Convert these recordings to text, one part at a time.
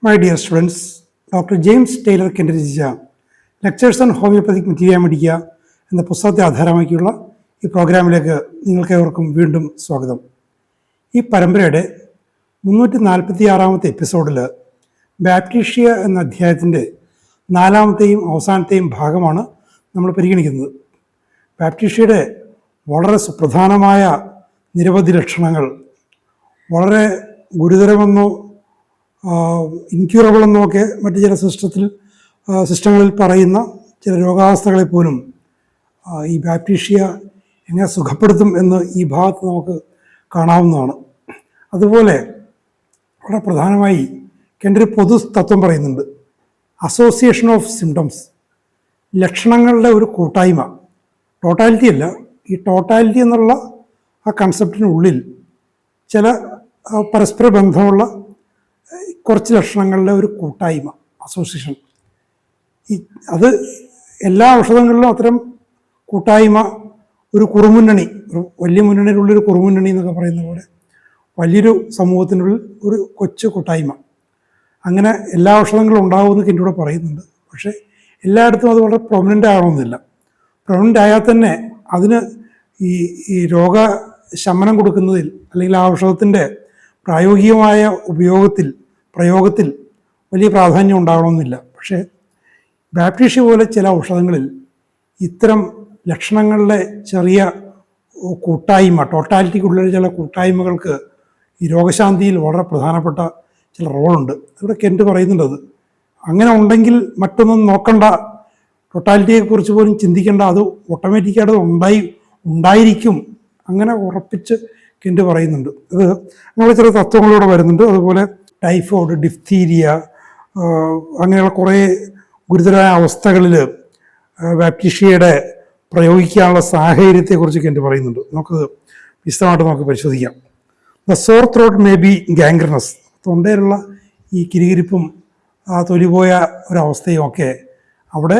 My dear students, Dr. James Taylor രചിച്ച lectures on homoeopathic മെറ്റീരിയ മെഡിക്ക എന്ന പുസ്തകത്തെ ആധാരമാക്കിയുള്ള ഈ പ്രോഗ്രാമിലേക്ക് നിങ്ങൾക്കേവർക്കും വീണ്ടും സ്വാഗതം. ഈ പരമ്പരയുടെ 346-ാമത്തെ എപ്പിസോഡിൽ ബാപ്റ്റീഷ്യ എന്ന അധ്യായത്തിൻ്റെ 4-ാമത്തെയും അവസാനത്തെയും ഭാഗമാണ് നമ്മൾ പരിഗണിക്കുന്നത്. ബാപ്റ്റീഷ്യയുടെ വളരെ സുപ്രധാനമായ നിരവധി ലക്ഷണങ്ങൾ, വളരെ ഗുരുതരമെന്നോ ഇൻക്യൂറബിൾ എന്നൊക്കെ മറ്റ് ചില സിസ്റ്റങ്ങളിൽ പറയുന്ന ചില രോഗാവസ്ഥകളെ പോലും ഈ ബാപ്റ്റീഷ്യ എങ്ങനെ സുഖപ്പെടുത്തും എന്ന് ഈ ഭാഗത്ത് നമുക്ക് കാണാവുന്നതാണ്. അതുപോലെ വളരെ പ്രധാനമായി എൻ്റെ ഒരു പൊതു തത്വം പറയുന്നുണ്ട്, അസോസിയേഷൻ ഓഫ് സിംറ്റംസ്, ലക്ഷണങ്ങളുടെ ഒരു കൂട്ടായ്മ. ടോട്ടാലിറ്റി അല്ല, ഈ ടോട്ടാലിറ്റി എന്നുള്ള ആ കൺസെപ്റ്റിനുള്ളിൽ ചില പരസ്പര ബന്ധമുള്ള കുറച്ച് ലക്ഷണങ്ങളുടെ ഒരു കൂട്ടായ്മ, അസോസിയേഷൻ. അത് എല്ലാ ഔഷധങ്ങളിലും അത്തരം കൂട്ടായ്മ, ഒരു കുറുമുന്നണി, ഒരു വലിയ മുന്നണിയിലുള്ളൊരു കുറുമുന്നണി എന്നൊക്കെ പറയുന്ന പോലെ വലിയൊരു സമൂഹത്തിനുള്ളിൽ ഒരു കൊച്ചു കൂട്ടായ്മ, അങ്ങനെ എല്ലാ ഔഷധങ്ങളും ഉണ്ടാകുമെന്ന് എൻ്റെ കൂടെ പറയുന്നുണ്ട്. പക്ഷേ എല്ലായിടത്തും അത് വളരെ പ്രൊമനൻ്റ് ആകണമെന്നില്ല. പ്രൊമനൻ്റ് ആയാൽ തന്നെ അതിന് ഈ രോഗശമനം കൊടുക്കുന്നതിൽ അല്ലെങ്കിൽ ആ ഔഷധത്തിൻ്റെ പ്രായോഗികമായ പ്രയോഗത്തിൽ വലിയ പ്രാധാന്യം ഉണ്ടാകണമെന്നില്ല. പക്ഷേ ബാപ്റ്റീഷ്യ പോലെ ചില ഔഷധങ്ങളിൽ ഇത്തരം ലക്ഷണങ്ങളുടെ ചെറിയ കൂട്ടായ്മ, ടോട്ടാലിറ്റിക്കുള്ള ചില കൂട്ടായ്മകൾക്ക് ഈ രോഗശാന്തിയിൽ വളരെ പ്രധാനപ്പെട്ട ചില റോളുണ്ട്. ഇവിടെ കെൻറ്റ് പറയുന്നുണ്ടത്. അങ്ങനെ ഉണ്ടെങ്കിൽ മറ്റൊന്നും നോക്കണ്ട, ടോട്ടാലിറ്റിയെക്കുറിച്ച് പോലും ചിന്തിക്കേണ്ട, അത് ഓട്ടോമാറ്റിക്കായിട്ട് ഉണ്ടായിരിക്കും, അങ്ങനെ ഉറപ്പിച്ച് കെൻറ്റ് പറയുന്നുണ്ട്. ഇത് അങ്ങനെ ചില തത്വങ്ങളിലൂടെ വരുന്നുണ്ട്. അതുപോലെ ടൈഫോയിഡ്, ഡിഫ്തീരിയ, അങ്ങനെയുള്ള കുറേ ഗുരുതരമായ അവസ്ഥകളിൽ ബാപ്റ്റീഷ്യയുടെ പ്രയോഗിക്കാനുള്ള സാഹചര്യത്തെക്കുറിച്ച് കെൻറ്റ് പറയുന്നുണ്ട്. നമുക്കത് വിശദമായിട്ട് നമുക്ക് പരിശോധിക്കാം. The sore throat may be gangrenous, തൊണ്ടയിലുള്ള ഈ കിരികിരിപ്പും ആ തൊലിപോയ ഒരവസ്ഥയും ഒക്കെ അവിടെ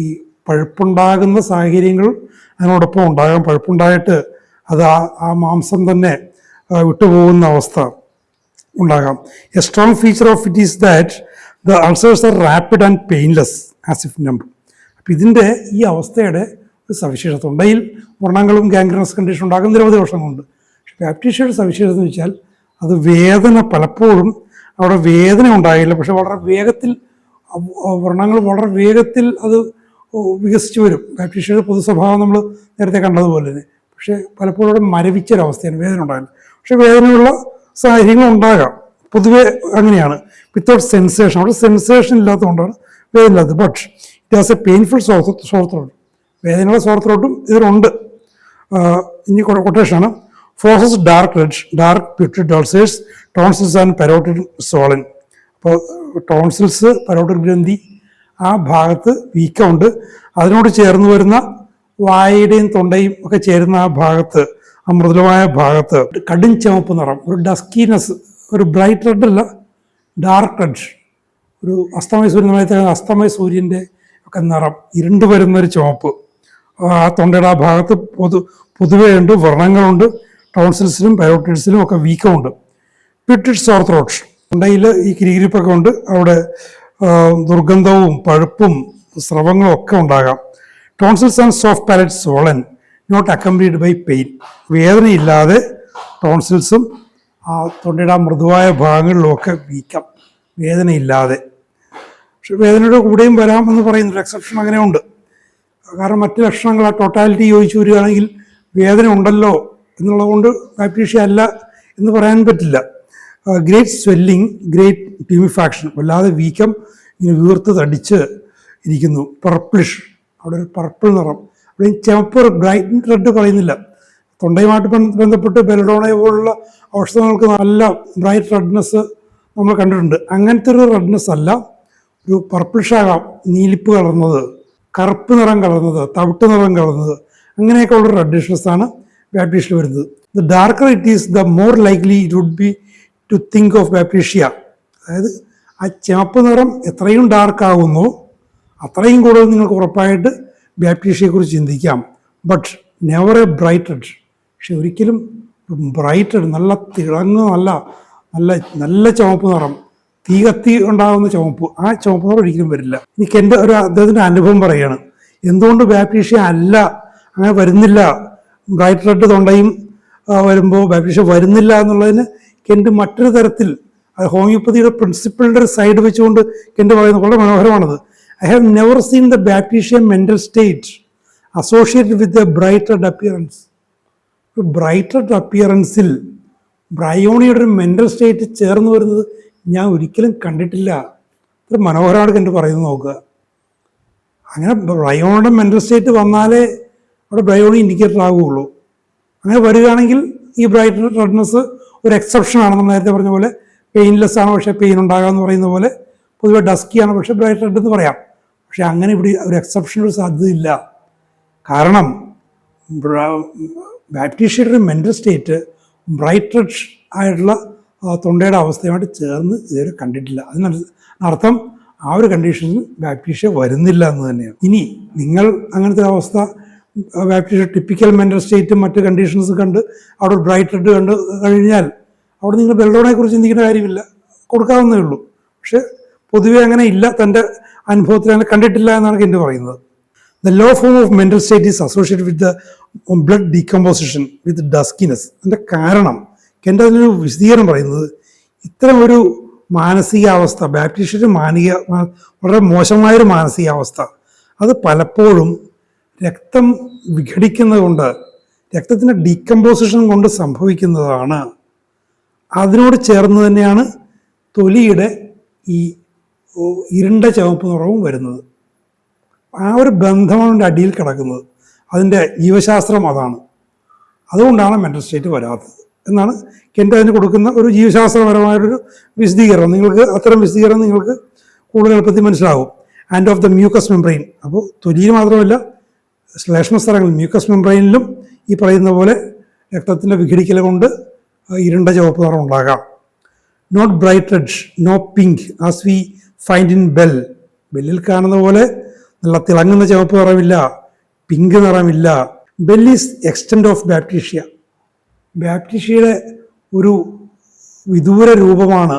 ഈ പഴുപ്പുണ്ടാകുന്ന സാഹചര്യങ്ങൾ അതിനോടൊപ്പം ഉണ്ടാകാം. പഴുപ്പുണ്ടായിട്ട് അത് ആ മാംസം തന്നെ വിട്ടുപോകുന്ന അവസ്ഥ ഉണ്ടാകാം. A strong feature of it is that the ulcers are rapid and painless as if numb. അപ്പം ഇതിൻ്റെ ഈ അവസ്ഥയുടെ ഒരു സവിശേഷത, തൊണ്ടയിൽ വ്രണങ്ങളും ഗാംഗ്രനസ് കണ്ടീഷൻ ഉണ്ടാകുന്ന നിരവധി വർഷങ്ങളുണ്ട്. പക്ഷെ ബാപ്റ്റീഷ്യയുടെ സവിശേഷത എന്ന് വെച്ചാൽ അത് വേദന, പലപ്പോഴും അവിടെ വേദന ഉണ്ടാകില്ല, പക്ഷെ വളരെ വേഗത്തിൽ വ്രണങ്ങൾ വളരെ വേഗത്തിൽ അത് വികസിച്ച് വരും. ബാപ്റ്റീഷ്യയുടെ പൊതു സ്വഭാവം നമ്മൾ നേരത്തെ കണ്ടതുപോലെ തന്നെ. പക്ഷേ പലപ്പോഴും അവിടെ മരവിച്ചൊരവസ്ഥയാണ്, വേദന ഉണ്ടാകില്ല. പക്ഷെ വേദനയുള്ള സാഹചര്യങ്ങൾ ഉണ്ടാകാം, പൊതുവെ അങ്ങനെയാണ്. വിത്തൗട്ട് സെൻസേഷൻ, അവിടെ സെൻസേഷൻ ഇല്ലാത്തതുകൊണ്ടാണ് വേദന ഇല്ലാത്തത്. But it has a painful sore throat, വേദനയുള്ള സോർ ത്രോട്ടും ഇതിലുണ്ട്. ഇനി കൊട്ടേഷനാണ്. Fauces dark putrid ulcers, tonsils and parotid swollen. അപ്പോൾ ടോൺസിൽസ്, പരോട്ടിഡ് ഗ്രന്ഥി, ആ ഭാഗത്ത് വീക്കമുണ്ട്. അതിനോട് ചേർന്ന് വരുന്ന വായുടെയും തൊണ്ടയും ഒക്കെ ചേരുന്ന ആ ഭാഗത്ത്, ആ മൃദുലമായ ഭാഗത്ത് കടും ചുവപ്പ് നിറം, ഒരു ഡസ്കിനെസ്, ഒരു ബ്രൈറ്റ് റെഡ് അല്ല, ഡാർക്ക് റെഡ്, ഒരു അസ്തമയ സൂര്യൻ്റെ ഒക്കെ നിറം, ഇരുണ്ട് വരുന്നൊരു ചുവപ്പ് ആ തൊണ്ടയുടെ ആ ഭാഗത്ത് പൊതുവേ ഉണ്ട്. വ്രണങ്ങളുണ്ട്, ടോൺസിൽസിലും പൈറോട്ടിഡ്സിലും ഒക്കെ വീക്കമുണ്ട്. പ്യൂട്രിഡ് സോർ ത്രോട്ട്, തൊണ്ടയിൽ ഈ കിരികിരിപ്പൊക്കെ ഉണ്ട്, അവിടെ ദുർഗന്ധവും പഴുപ്പും സ്രവങ്ങളും ഒക്കെ ഉണ്ടാകാം. Tonsils and soft palate swollen not accompanied by pain, വേദനയില്ലാതെ ടോൺസിൽസും ആ തൊണ്ടയുടെ ആ മൃദുവായ ഭാഗങ്ങളിലുമൊക്കെ വീക്കം, വേദനയില്ലാതെ. പക്ഷെ വേദനയുടെ കൂടെയും വരാമെന്ന് പറയുന്നൊരു എക്സെപ്ഷൻ അങ്ങനെ ഉണ്ട്. കാരണം മറ്റ് ലക്ഷണങ്ങൾ ആ ടോട്ടാലിറ്റി യോജിച്ച് വരികയാണെങ്കിൽ വേദന ഉണ്ടല്ലോ എന്നുള്ളതുകൊണ്ട് ബാപ്റ്റീഷ്യ അല്ല എന്ന് പറയാൻ പറ്റില്ല. ഗ്രേറ്റ് സ്വെല്ലിങ്, ഗ്രേറ്റ് ട്യൂമിഫാക്ഷൻ, വല്ലാതെ വീക്കം, ഇങ്ങനെ വീർത്ത് തടിച്ച് ഇരിക്കുന്നു. പർപ്പിളിഷ്, അവിടെ ഒരു പർപ്പിൾ നിറം, അവിടെ ചുവപ്പ് ബ്രൈറ്റ് റെഡ് പറയുന്നില്ല. തൊണ്ടയുമായിട്ട് ബന്ധപ്പെട്ട് ബെലഡോണ പോലുള്ള ഔഷധങ്ങൾക്ക് നല്ല ബ്രൈറ്റ് റെഡ്നെസ് നമ്മൾ കണ്ടിട്ടുണ്ട്. അങ്ങനത്തെ ഒരു റെഡ്നെസ് അല്ല, ഒരു പർപ്പിളിഷാകാം, നീലിപ്പ് കലർന്നത്, കറുപ്പ് നിറം കലർന്നത്, തവിട്ട് നിറം കലർന്നത്, അങ്ങനെയൊക്കെ ഉള്ള റെഡിഷ്നെസ്സാണ് ബാപ്റ്റീഷ്യയിൽ വരുന്നത്. The darker it is the more likely it would be to think of baptisia. അതായത് ആ ചുവപ്പ് നിറം എത്രയും ഡാർക്കാകുന്നു അത്രയും കൂടുതൽ നിങ്ങൾക്ക് ഉറപ്പായിട്ട് ബാപ്റ്റീഷ്യയെക്കുറിച്ച് ചിന്തിക്കാം. But never A bright red, പക്ഷെ ഒരിക്കലും ബ്രൈറ്റ് റെഡ്, നല്ല തിളങ്ങുന്ന നല്ല നല്ല ചുവപ്പ് നിറം, തീ കത്തി ഉണ്ടാകുന്ന ചുവപ്പ്, ആ ചുവപ്പ് നിറം ഒരിക്കലും വരില്ല. എനിക്ക് എൻ്റെ അദ്ദേഹത്തിൻ്റെ അനുഭവം പറയുകയാണ്. എന്തുകൊണ്ട് ബാപ്റ്റീഷ്യ അല്ല അങ്ങനെ വരുന്നില്ല, ബ്രൈറ്റ് റെഡ് തൊണ്ടയും വരുമ്പോൾ ബാപ്റ്റീഷ്യ വരുന്നില്ല എന്നുള്ളതിന് കെൻഡ് മറ്റൊരു തരത്തിൽ ഹോമിയോപ്പതിയുടെ പ്രിൻസിപ്പിളിൻ്റെ ഒരു സൈഡ് വെച്ചുകൊണ്ട് കെൻഡ് പറയുന്നത് വളരെ മനോഹരമാണത്. I have never seen the baptisia mental state associated with a bright red appearance. Bright red അപ്പിയറൻസിൽ ബ്രയോണിയുടെ ഒരു മെൻ്റൽ സ്റ്റേറ്റ് ചേർന്ന് വരുന്നത് ഞാൻ ഒരിക്കലും കണ്ടിട്ടില്ല. ഒരു മനോഹരമാണ് കെൻഡ് പറയുന്നത് നോക്കുക. അങ്ങനെ ബ്രയോണിയുടെ മെൻ്റൽ സ്റ്റേറ്റ് വന്നാലേ അവിടെ ബ്രയോണി ഇൻഡിക്കേറ്റർ ആവുകയുള്ളൂ. അങ്ങനെ വരികയാണെങ്കിൽ ഈ ബ്രൈറ്റ് റെഡ്നെസ് ഒരു എക്സെപ്ഷൻ ആണ്. നമ്മൾ നേരത്തെ പറഞ്ഞ പോലെ പെയിൻലെസ് ആണ്, പക്ഷേ പെയിൻ ഉണ്ടാകാമെന്ന് പറയുന്ന പോലെ പൊതുവെ ഡസ്കിയാണ്, പക്ഷേ ബ്രൈറ്റ് റെഡ് എന്ന് പറയാം. പക്ഷെ അങ്ങനെ ഇവിടെ ഒരു എക്സെപ്ഷൻ ഒരു സാധ്യതയില്ല. കാരണം ബാപ്റ്റീഷ്യയുടെ ഒരു മെൻ്റൽ സ്റ്റേറ്റ് ബ്രൈറ്റ് റെഡ് ആയിട്ടുള്ള തൊണ്ടയുടെ അവസ്ഥയുമായിട്ട് ചേർന്ന് ഇതുവരെ കണ്ടിട്ടില്ല. അതിനർത്ഥം ആ ഒരു കണ്ടീഷനിൽ ബാപ്റ്റീഷ്യ വരുന്നില്ല എന്ന് തന്നെയാണ്. ഇനി നിങ്ങൾ അങ്ങനത്തെ ഒരു അവസ്ഥ ബാപ്റ്റീഷ്യ ടിപ്പിക്കൽ മെൻ്റൽ സ്റ്റേറ്റും മറ്റ് കണ്ടീഷൻസ് കണ്ട് അവിടെ ബ്രൈറ്റ് റെഡ് കണ്ട് കഴിഞ്ഞാൽ അവിടെ നിങ്ങൾ ബെൽഡോണയെ കുറിച്ച് ചിന്തിക്കേണ്ട കാര്യമില്ല, കൊടുക്കാവുന്നേ ഉള്ളൂ. പക്ഷെ പൊതുവെ അങ്ങനെ ഇല്ല, തൻ്റെ അനുഭവത്തിൽ അങ്ങനെ കണ്ടിട്ടില്ല എന്നാണ് കെൻഡ് പറയുന്നത്. The low form of mental state is associated with the blood decomposition with duskiness. അതിൻ്റെ കാരണം കെൻഡ് അതിനൊരു വിശദീകരണം പറയുന്നത് ഇത്തരം ഒരു മാനസികാവസ്ഥ, ബാപ്റ്റീഷ്യയുടെ വളരെ മോശമായൊരു മാനസികാവസ്ഥ, അത് പലപ്പോഴും രക്തം വിഘടിക്കുന്നത് കൊണ്ട്, രക്തത്തിൻ്റെ ഡീകമ്പോസിഷൻ കൊണ്ട് സംഭവിക്കുന്നതാണ്. അതിനോട് ചേർന്ന് തന്നെയാണ് തൊലിയുടെ ഈ ഇരുണ്ട ചുവപ്പ് നിറവും വരുന്നത്. ആ ഒരു ബന്ധമാണ് അതിൻ്റെ അടിയിൽ കിടക്കുന്നത്. അതിൻ്റെ ജീവശാസ്ത്രം അതാണ്. അതുകൊണ്ടാണ് മെൻ്റൽ സ്റ്റേറ്റ് വരാത്തത് എന്നാണ് കെൻഡ് അതിന് കൊടുക്കുന്ന ഒരു ജീവശാസ്ത്രപരമായൊരു വിശദീകരണം. നിങ്ങൾക്ക് അത്തരം വിശദീകരണം നിങ്ങൾക്ക് കൂടുതൽ എളുപ്പത്തിൽ മനസ്സിലാവും. And of the mucus membrane, അപ്പോൾ തൊലിയിൽ മാത്രമല്ല ശ്ലേഷ്മസ്ഥലങ്ങളിൽ മ്യൂക്കസ് മെംബ്രെയിനിലും ഈ പറയുന്ന പോലെ രക്തത്തിൻ്റെ വിഘടിക്കൽ കൊണ്ട് ഇരുണ്ട ചുവപ്പ് നിറം ഉണ്ടാകാം. Not bright red, no pink as we find in Bell. ബെല്ലിൽ കാണുന്ന പോലെ നല്ല തിളങ്ങുന്ന ചുവപ്പ് നിറമില്ല, പിങ്ക് നിറമില്ല. Bell is extend of Baptisia. ബാപ്റ്റീഷ്യയുടെ ഒരു വിദൂര രൂപമാണ്,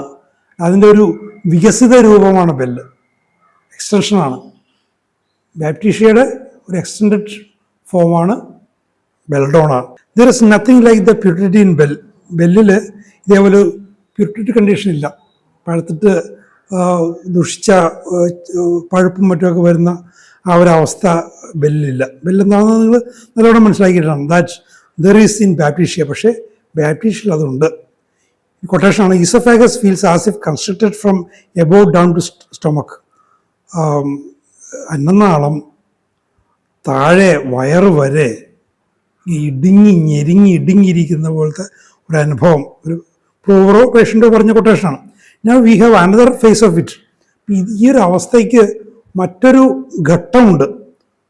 അതിൻ്റെ ഒരു വികസിത രൂപമാണ് ബെല്ല്, എക്സ്റ്റൻഷനാണ്. ബാപ്റ്റീഷ്യയുടെ ഒരു എക്സ്റ്റൻഡഡ് ഫോമാണ് belladonna. There is nothing like the purity in Bell. ബെല്ലിൽ ഇതേപോലെ പ്യൂരിറ്റി കണ്ടീഷൻ ഇല്ല. പഴുത്തിട്ട് ദുഷിച്ച പഴുപ്പും മറ്റുമൊക്കെ വരുന്ന ആ ഒരവസ്ഥ ബെല്ലില്ല. ബെല്ലെന്താണെന്ന് നിങ്ങൾ നല്ലോണം മനസ്സിലാക്കിയിട്ടാണ്. That there is in Baptisia. പക്ഷേ ബാപ്റ്റീഷ്യയിൽ അതുണ്ട്. കൊട്ടേഷനാണ്. Oesophagus feels as if constructed from above down to stomach. അന്നനാളം താഴെ വയറ് വരെ ഇടുങ്ങിയിരിക്കുന്ന പോലത്തെ ഒരു അനുഭവം ഒരു പ്രൂവറോ പേഷ്യൻ്റോ പറഞ്ഞ കൊട്ടേഷനാണ്. Now we have another phase of it. ഈ ഒരു അവസ്ഥയ്ക്ക് മറ്റൊരു ഘട്ടമുണ്ട്.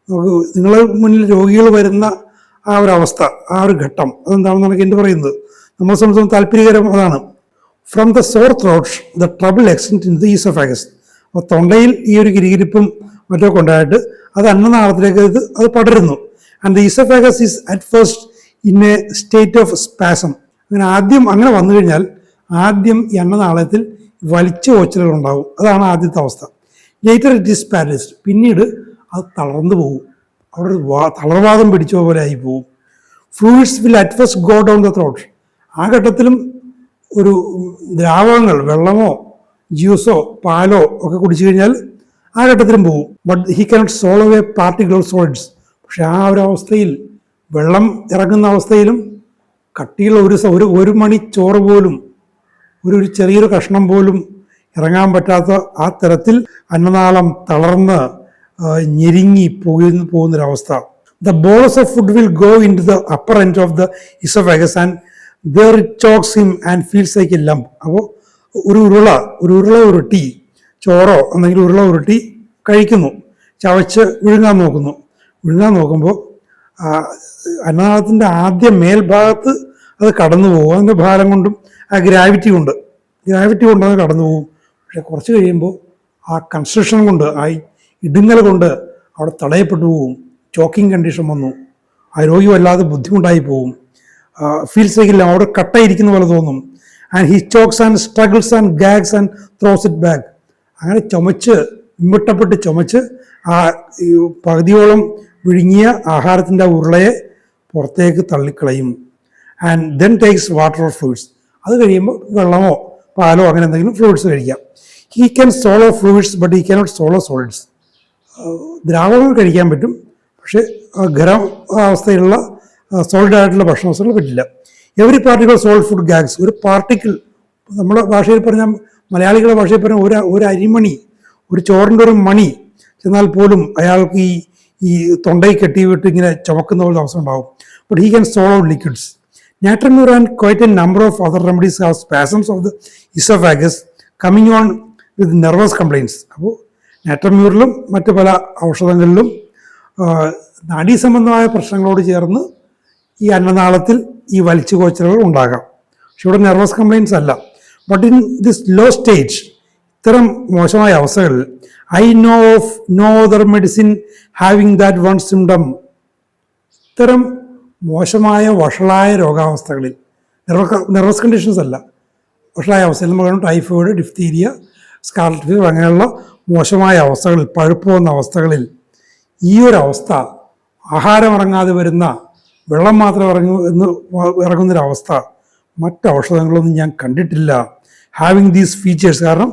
നമുക്ക് നിങ്ങളുടെ മുന്നിൽ രോഗികൾ വരുന്ന ആ ഒരു അവസ്ഥ, ആ ഒരു ഘട്ടം, അതെന്താണെന്നാണ് എനിക്ക് പറയുന്നത്. നമ്മളെ സംബന്ധിച്ച് താല്പര്യകരം അതാണ്. From the sore throat the trouble extend in the oesophagus. അപ്പോൾ തൊണ്ടയിൽ ഈ ഒരു കിരികിരിപ്പും മറ്റൊക്കെ ഉണ്ടായിട്ട് അത് അന്നനാളത്തിലേക്ക് അത് പടരുന്നു. And the oesophagus is at first in a state of spasm. അങ്ങനെ വന്നു കഴിഞ്ഞാൽ ആദ്യം ഈ അന്നനാളത്തിൽ വലിച്ചു ഓച്ചലുകൾ ഉണ്ടാകും. അതാണ് ആദ്യത്തെ അവസ്ഥ. Later it is paralysed. പിന്നീട് അത് തളർന്നു പോകും. അവിടെ തളർവാദം പിടിച്ച പോലെ ആയി പോകും. Fluids will at first go down the throat. ആ ഘട്ടത്തിലും ഒരു ദ്രാവകങ്ങൾ, വെള്ളമോ ജ്യൂസോ പാലോ ഒക്കെ കുടിച്ചു കഴിഞ്ഞാൽ ആ ഘട്ടത്തിലും പോകും. But he cannot solve A particular solids. പക്ഷെ ആ ഒരു അവസ്ഥയിൽ, വെള്ളം ഇറങ്ങുന്ന അവസ്ഥയിലും കട്ടിയുള്ള ഒരു മണി ചോറ് പോലും, ഒരു ചെറിയൊരു കഷ്ണം പോലും ഇറങ്ങാൻ പറ്റാത്ത ആ തരത്തിൽ അന്നനാളം തളർന്ന് ഞെരുങ്ങി പോകുന്നൊരവസ്ഥ. The bolus of food will go into the upper end of the oesophagus and there it chokes him and feels like a lump. അപ്പോൾ ഒരു ഉരുള ഉരുട്ടി, ചോറോ അല്ലെങ്കിൽ ഉരുള ഉരുട്ടി കഴിക്കുന്നു, ചവച്ച് വിഴുങ്ങാൻ നോക്കുമ്പോൾ അന്നനാളത്തിൻ്റെ ആദ്യ മേൽഭാഗത്ത് അത് കടന്നു പോകും. അതിൻ്റെ ഭാരം കൊണ്ടും ആ ഗ്രാവിറ്റി കൊണ്ട് അത് കടന്നു പോകും. പക്ഷെ കുറച്ച് കഴിയുമ്പോൾ ആ കൺസ്ട്രക്ഷൻ കൊണ്ട്, ആ ഇടുങ്ങൽ കൊണ്ട് അവിടെ തടയപ്പെട്ടു പോകും. ചോക്കിംഗ് കണ്ടീഷൻ വന്നു. ആ രോഗി വല്ലാതെ ബുദ്ധിമുട്ടായി പോകും. ഫീൽസ് ലൈക്കില്ല, അവിടെ കട്ടയിരിക്കുന്ന പോലെ തോന്നും. And he chokes and struggles and gags and throws it back. അങ്ങനെ ചുമച്ച് ഇമ്മിട്ടപ്പെട്ട് ചുമച്ച് ആ പകുതിയോളം വിഴുങ്ങിയ ആഹാരത്തിൻ്റെ ഉരുളയെ പുറത്തേക്ക് തള്ളിക്കളയും. And then takes water or fluids. അത് കഴിയുമ്പോൾ വെള്ളമോ പാലോ അങ്ങനെ എന്തെങ്കിലും ഫ്ലൂയിഡ്സ് കഴിക്കാം. He can swallow fluids but he cannot swallow solids. ദ്രാവകങ്ങൾ കഴിക്കാൻ പറ്റും, പക്ഷേ ഖരം അവസ്ഥയിലുള്ള സോളിഡ് ആയിട്ടുള്ള ഭക്ഷണ വസ്തുക്കൾ പറ്റില്ല. Every particle solid food gags. ഒരു പാർട്ടിക്കിൾ, നമ്മുടെ ഭാഷയിൽ പറഞ്ഞാൽ, മലയാളികളുടെ ഭാഷയിൽ പറഞ്ഞാൽ ഒരു അരിമണി, ഒരു ചോറിൻ്റെ ഒരു മണി ചെന്നാൽ പോലും അയാൾക്ക് ഈ തൊണ്ടയിൽ കെട്ടിവിട്ട് ഇങ്ങനെ ചുമക്കുന്ന പോലെ അവസ്ഥ ഉണ്ടാവും. But he can solo liquids. Natramur and quite a number of other remedies have spasms of the esophagus coming on with nervous complaints. അപ്പോൾ നാട്രമ്യൂറിലും മറ്റു പല ഔഷധങ്ങളിലും നാഡീസംബന്ധമായ പ്രശ്നങ്ങളോട് ചേർന്ന് ഈ അന്നനാളത്തിൽ ഈ വലിച്ചു കോച്ചലുകൾ ഉണ്ടാകാം. പക്ഷെ ഇവിടെ നെർവസ് കംപ്ലയിൻസ് അല്ല. But in this low stage, ഇത്തരം മോശമായ അവസ്ഥകളിൽ, I know of no other medicine having that one symptom. ഇത്തരം മോശമായ വഷളായ രോഗാവസ്ഥകളിൽ, നെർവസ് കണ്ടീഷൻസ് അല്ല, വഷളായ അവസ്ഥയിൽ നമ്മൾ കാണും ടൈഫോയിഡ്, ഡിഫ്തീരിയ, സ്കാർലറ്റ് ഫീവർ, അങ്ങനെയുള്ള മോശമായ അവസ്ഥകളിൽ, പഴുപ്പ് വന്ന അവസ്ഥകളിൽ ഈ ഒരു അവസ്ഥ, ആഹാരം ഇറങ്ങാതെ വരുന്ന, വെള്ളം മാത്രം ഇറങ്ങുന്നൊരവസ്ഥ മറ്റ് ഔഷധങ്ങളൊന്നും ഞാൻ കണ്ടിട്ടില്ല. ഹാവിങ് ദീസ് ഫീച്ചേഴ്സ്, കാരണം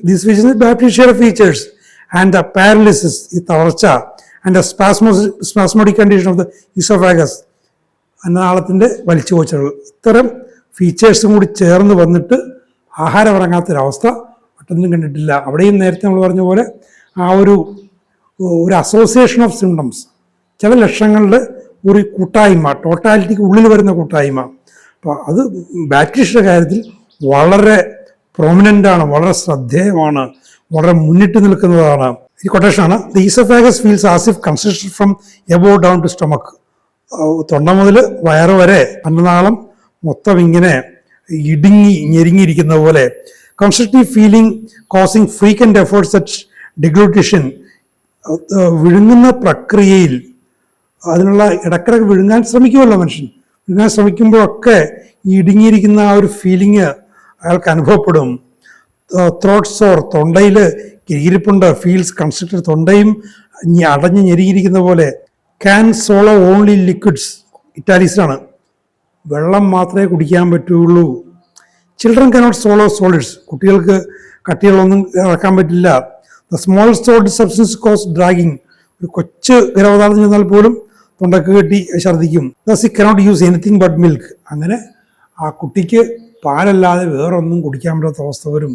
ദീസ് ഫീച്ചേഴ്സ് ബാക്ടീരിയയുടെ ഫീച്ചേഴ്സ് ആൻഡ് ദ പാരലിസിസ്, ഈ തളർച്ച, and the spasmodic condition of the oesophagus, അന്നനാളത്തിൻ്റെ വലിച്ചു കോച്ചലുകൾ, ഇത്തരം ഫീച്ചേഴ്സും കൂടി ചേർന്ന് വന്നിട്ട് ആഹാരം ഇറങ്ങാത്തൊരവസ്ഥ പെട്ടെന്നും കണ്ടിട്ടില്ല. അവിടെയും നേരത്തെ നമ്മൾ പറഞ്ഞ പോലെ ആ ഒരു അസോസിയേഷൻ ഓഫ് സിംറ്റംസ്, ചില ലക്ഷണങ്ങളുടെ ഒരു കൂട്ടായ്മ, ടോട്ടാലിറ്റിക്ക് ഉള്ളിൽ വരുന്ന കൂട്ടായ്മ. അപ്പോൾ അത് ബാക്ടീരിയയുടെ കാര്യത്തിൽ വളരെ പ്രൊമിനൻ്റ് ആണ്, വളരെ ശ്രദ്ധേയമാണ്, വളരെ മുന്നിട്ട് നിൽക്കുന്നതാണ്. ഈ കൊട്ടേഷനാണ്: the oesophagus feels as if consisted from above down to stomach. തൊണ്ട മുതൽ വയറ് വരെ അന്നനാളം മൊത്തം ഇങ്ങനെ ഞെരുങ്ങിയിരിക്കുന്ന പോലെ. Constructive feeling causing frequent efforts at deglutition. വിഴുങ്ങുന്ന പ്രക്രിയയിൽ അതിനുള്ള ഇടക്കിടക്ക് വിഴുങ്ങാൻ ശ്രമിക്കുമല്ലോ മനുഷ്യൻ. വിഴുങ്ങാൻ ശ്രമിക്കുമ്പോഴൊക്കെ ഈ ഇടുങ്ങിയിരിക്കുന്ന ആ ഒരു ഫീലിംഗ് അയാൾക്ക് അനുഭവപ്പെടും. ത്രോട്ട് സോർ, തൊണ്ടയിൽ കിരികിരിപ്പുണ്ട്. ഫീൽസ് കൺസ്ട്രക്റ്റഡ്, തൊണ്ടയും അടഞ്ഞ് ഞെരുങ്ങിയിരിക്കുന്ന പോലെ. ക്യാൻ സോളോ ഓൺലി ലിക്വിഡ്സ്, ഇറ്റാലിക്സിലാണ്, വെള്ളം മാത്രമേ കുടിക്കാൻ പറ്റുള്ളൂ. ചിൽഡ്രൻ കനോട്ട് സോളോ സോളിഡ്സ്, കുട്ടികൾക്ക് കട്ടികളൊന്നും ഇറക്കാൻ പറ്റില്ല. The small solid substance cause dragging, ഒരു കൊച്ചു ദ്രവപദാർത്ഥം ചെന്നാൽ പോലും തൊണ്ടക്ക് കെട്ടി ഛർദ്ദിക്കും. Thus he cannot use anything but milk, അങ്ങനെ ആ കുട്ടിക്ക് പാലല്ലാതെ വേറൊന്നും കുടിക്കാൻ പറ്റാത്ത അവസ്ഥ വരും.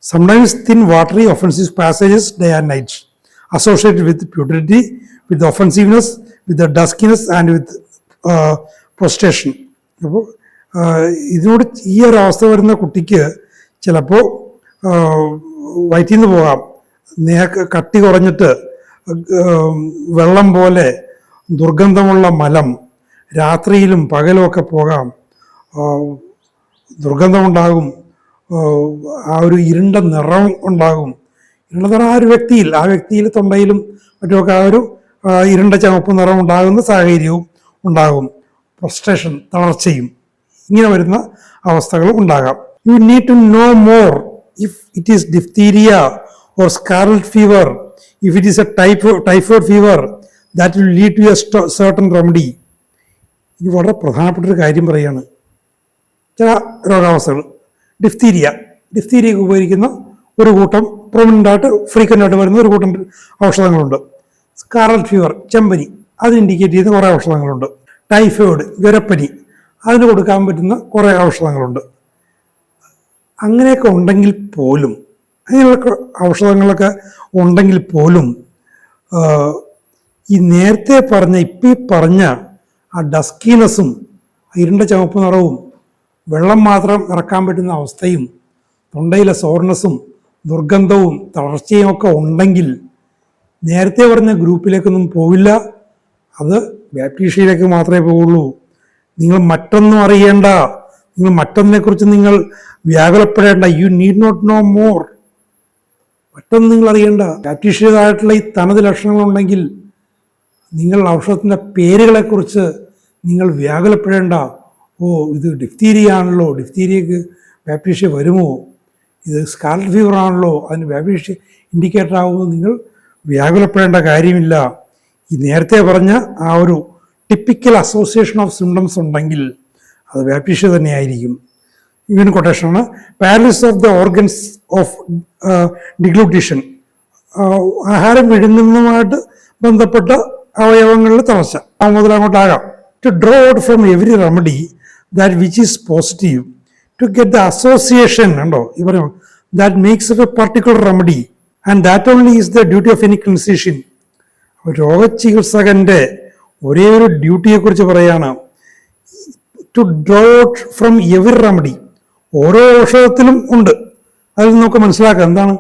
Sometimes thin watery offensive passages day and night associated with putridity, with the offensiveness, with the duskiness and with prostration. അപ്പോൾ ഇതിനോട് ഈ ഒരു അവസ്ഥ വരുന്ന കുട്ടിക്ക് ചിലപ്പോൾ വയറ്റിൽ നിന്ന് പോകാം, കട്ടി കുറഞ്ഞിട്ട് വെള്ളം പോലെ ദുർഗന്ധമുള്ള മലം, രാത്രിയിലും പകലുമൊക്കെ പോകാം, ദുർഗന്ധമുണ്ടാകും, ആ ഒരു ഇരുണ്ട നിറം ഉണ്ടാകും. ഇരുണ്ട നിറം ആ വ്യക്തിയിൽ തൊണ്ടയിലും മറ്റുമൊക്കെ ആ ഒരു ഇരുണ്ട ചുവപ്പ് നിറം ഉണ്ടാകുന്ന സാഹചര്യവും ഉണ്ടാകും. ഫ്രസ്ട്രേഷൻ, തളർച്ചയും, ഇങ്ങനെ വരുന്ന അവസ്ഥകളും ഉണ്ടാകാം. You need to know more if it is diphtheria or scarlet fever, if it is a typhoid fever, that will lead to a certain remedy. ഇത് വളരെ പ്രധാനപ്പെട്ടൊരു കാര്യം പറയുകയാണ്. ചില രോഗാവസ്ഥകൾ, ഡിഫ്തീരിയക്ക് ഉപയോഗിക്കുന്ന ഒരു കൂട്ടം പ്രൊമിനൻ്റായിട്ട് ഫ്രീക്വൻ്റായിട്ട് വരുന്ന ഒരു കൂട്ടം ഔഷധങ്ങളുണ്ട്. സ്കാർലറ്റ് ഫീവർ, ചെമ്പനി, അത് ഇൻഡിക്കേറ്റ് ചെയ്യുന്ന കുറേ ഔഷധങ്ങളുണ്ട്. ടൈഫോയിഡ്, ജ്വരപ്പനി, അതിന് കൊടുക്കാൻ പറ്റുന്ന കുറേ ഔഷധങ്ങളുണ്ട്. അങ്ങനെയൊക്കെ ഉണ്ടെങ്കിൽ പോലും, അങ്ങനെയുള്ള ഔഷധങ്ങളൊക്കെ ഉണ്ടെങ്കിൽ പോലും ഈ നേരത്തെ പറഞ്ഞ ആ ഡസ്കിനെസ്സും ഇരുണ്ട ചുവപ്പ് നിറവും വെള്ളം മാത്രം ഇറക്കാൻ പറ്റുന്ന അവസ്ഥയും തൊണ്ടയിലെ സോർനെസ്സും ദുർഗന്ധവും തളർച്ചയും ഒക്കെ ഉണ്ടെങ്കിൽ നേരത്തെ പറഞ്ഞ ഗ്രൂപ്പിലേക്കൊന്നും പോവില്ല. അത് ബാക്ടീരിയയിലേക്ക് മാത്രമേ പോവുള്ളൂ. നിങ്ങൾ മറ്റൊന്നും അറിയേണ്ട, നിങ്ങൾ മറ്റൊന്നിനെക്കുറിച്ച് നിങ്ങൾ വ്യാകുലപ്പെടേണ്ട. You need not know more. മറ്റൊന്നും നിങ്ങൾ അറിയേണ്ട. ബാക്ടീരിയതായിട്ടുള്ള ഈ തനത് ലക്ഷണങ്ങളുണ്ടെങ്കിൽ നിങ്ങൾ ഔഷധത്തിൻ്റെ പേരുകളെക്കുറിച്ച് നിങ്ങൾ വ്യാകുലപ്പെടേണ്ട. ഓ ഇത് ഡിഫ്തീരിയ ആണല്ലോ, ഡിഫ്തീരിയക്ക് ബാക്ടീരിയ വരുമോ, ഇത് സ്കാർലറ്റ് ഫീവർ ആണല്ലോ, അതിന് ബാക്ടീരിയ ഇൻഡിക്കേറ്റർ ആകുമെന്ന് നിങ്ങൾ വ്യാകുലപ്പെടേണ്ട കാര്യമില്ല. ഈ നേരത്തെ പറഞ്ഞ ആ ഒരു ടിപ്പിക്കൽ അസോസിയേഷൻ ഓഫ് സിംറ്റംസ് ഉണ്ടെങ്കിൽ അത് ബാക്ടീരിയ തന്നെയായിരിക്കും. ഇവൻ കൊട്ടേഷനാണ്. Paralysis of the organs of deglutition, ആഹാരം വിഴുങ്ങുന്നതുമായിട്ട് ബന്ധപ്പെട്ട അവയവങ്ങളിൽ തളർച്ച മുതൽ അങ്ങോട്ടാകാം. To draw out from every remedy that which is positive to get the association ഉണ്ടോ ഈ പറയും that makes a particular remedy and that only is the duty of any clinician. രോഗചികിത്സകന്റെ ഒരേ ഒരു ഡ്യൂട്ടിയെക്കുറിച്ച് പറയാണ്, to draw out from every remedy. ഓരോ ഔഷധത്തിലും ഉണ്ട്, അതിൽ നമുക്ക് മനസ്സിലാക്കാം എന്താണ്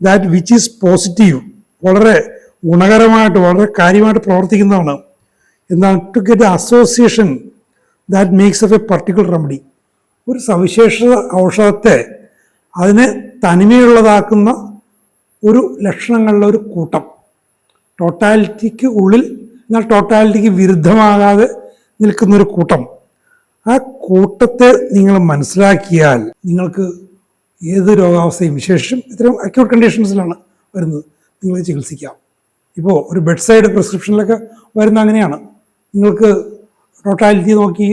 ദാറ്റ് വിച്ച് ഈസ് പോസിറ്റീവ്, വളരെ ഗുണകരമായിട്ട് വളരെ കാര്യമായിട്ട് പ്രവർത്തിക്കുന്നതാണ്. എന്താണ് to get association that makes of a particular remedy. ഒരു സവിശേഷ ഔഷധത്തെ അതിനെ തനിമയുള്ളതാക്കുന്ന ഒരു ലക്ഷണങ്ങളുടെ ഒരു കൂട്ടം, ടോട്ടാലിറ്റിക്ക് ഉള്ളിൽ എന്നാൽ ടോട്ടാലിറ്റിക്ക് വിരുദ്ധമാകാതെ നിൽക്കുന്നൊരു കൂട്ടം. ആ കൂട്ടത്തെ നിങ്ങൾ മനസ്സിലാക്കിയാൽ നിങ്ങൾക്ക് ഏത് രോഗാവസ്ഥയും, വിശേഷം ഇത്തരം അക്യൂട്ട് കണ്ടീഷൻസിലാണ് വരുന്നത്, നിങ്ങൾ ചികിത്സിക്കാം. ഇപ്പോൾ ഒരു ബെഡ് സൈഡ് പ്രിസ്ക്രിപ്ഷനിലൊക്കെ വരുന്ന അങ്ങനെയാണ്. നിങ്ങൾക്ക് ടോട്ടാലിറ്റി നോക്കി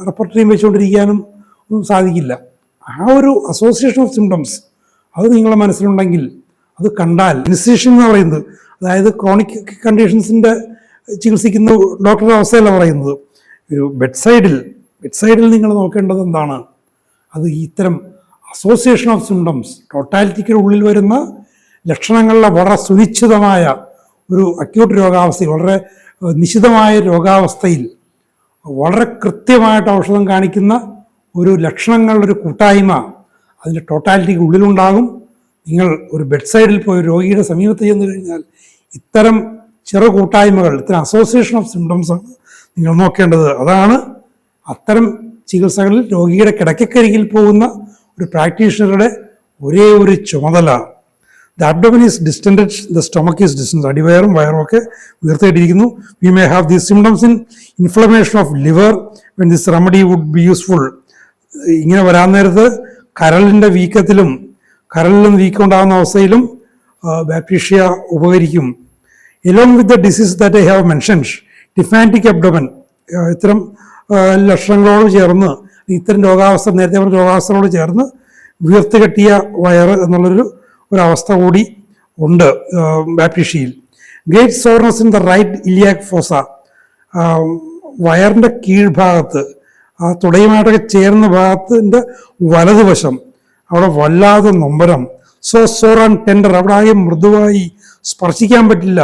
റെപ്പർട്ടറിയും വെച്ചുകൊണ്ടിരിക്കാനും ഒന്നും സാധിക്കില്ല. ആ ഒരു അസോസിയേഷൻ ഓഫ് സിംറ്റംസ് അത് നിങ്ങളുടെ മനസ്സിലുണ്ടെങ്കിൽ, അത് കണ്ടാൽ, ഇൻസിഷൻ എന്ന് പറയുന്നത് അതായത് ക്രോണിക് കണ്ടീഷൻസിൻ്റെ ചികിത്സിക്കുന്ന ഡോക്ടറുടെ അവസ്ഥയല്ല പറയുന്നത്. ഒരു ബെഡ് സൈഡിൽ നിങ്ങൾ നോക്കേണ്ടത് എന്താണ്, അത് ഇത്തരം അസോസിയേഷൻ ഓഫ് സിംറ്റംസ്, ടോട്ടാലിറ്റിക്ക് ഉള്ളിൽ വരുന്ന ലക്ഷണങ്ങളുടെ വളരെ സുനിശ്ചിതമായ ഒരു അക്യൂട്ട് രോഗാവസ്ഥയിൽ, വളരെ നിശിതമായ രോഗാവസ്ഥയിൽ വളരെ കൃത്യമായിട്ട് ഔഷധം കാണിക്കുന്ന ഒരു ലക്ഷണങ്ങളുടെ ഒരു കൂട്ടായ്മ അതിൻ്റെ ടോട്ടാലിറ്റിക്ക് ഉള്ളിലുണ്ടാകും. നിങ്ങൾ ഒരു ബെഡ് സൈഡിൽ പോയി രോഗിയുടെ സമീപത്ത് ചെന്ന് കഴിഞ്ഞാൽ ഇത്തരം ചെറു കൂട്ടായ്മകൾ, ഇത്തരം അസോസിയേഷൻ ഓഫ് സിംറ്റംസ് ആണ് നിങ്ങൾ നോക്കേണ്ടത്. അതാണ് അത്തരം ചികിത്സകളിൽ രോഗിയുടെ കിടക്കക്കരികിൽ പോകുന്ന ഒരു പ്രാക്ടീഷണറുടെ ഒരേ ഒരു ചുമതല. The abdomen is distended, the stomach is distend. അടിവയറും വയറും ഒക്കെ ഉയർത്തിയിട്ടിരിക്കുന്നു. We may have these symptoms in inflammation of liver when this remedy would be useful. ഇങ്ങനെ വരാൻ നേരത്ത് കരളിൻ്റെ വീക്കത്തിലും കരളിലും വീക്കം ഉണ്ടാകുന്ന അവസ്ഥയിലും ബാക്ടീരിയ ഉപകരിക്കും. Along with the disease that I have mentioned, ഡിഫാൻറ്റിക് അബ്ഡോമൻ, ഇത്തരം ലക്ഷണങ്ങളോട് ചേർന്ന്, ഇത്തരം രോഗാവസ്ഥ, നേരത്തെ പറഞ്ഞ രോഗാവസ്ഥകളോട് ചേർന്ന് വീർത്ത് കെട്ടിയ വയറ് എന്നുള്ളൊരു ഒരവസ്ഥ കൂടി ഉണ്ട് ബാക്ടീരിയയിൽ. Great soreness in the right iliac fossa, വയറിൻ്റെ കീഴ്ഭാഗത്ത്, ആ തുടയുമായിട്ടൊക്കെ ചേർന്ന ഭാഗത്തിൻ്റെ വലതുവശം അവിടെ വല്ലാതെ നൊമ്പരം. സോ സോർ ആൻഡ് ടെൻഡർ, അവിടെ ആകെ മൃദുവായി, സ്പർശിക്കാൻ പറ്റില്ല.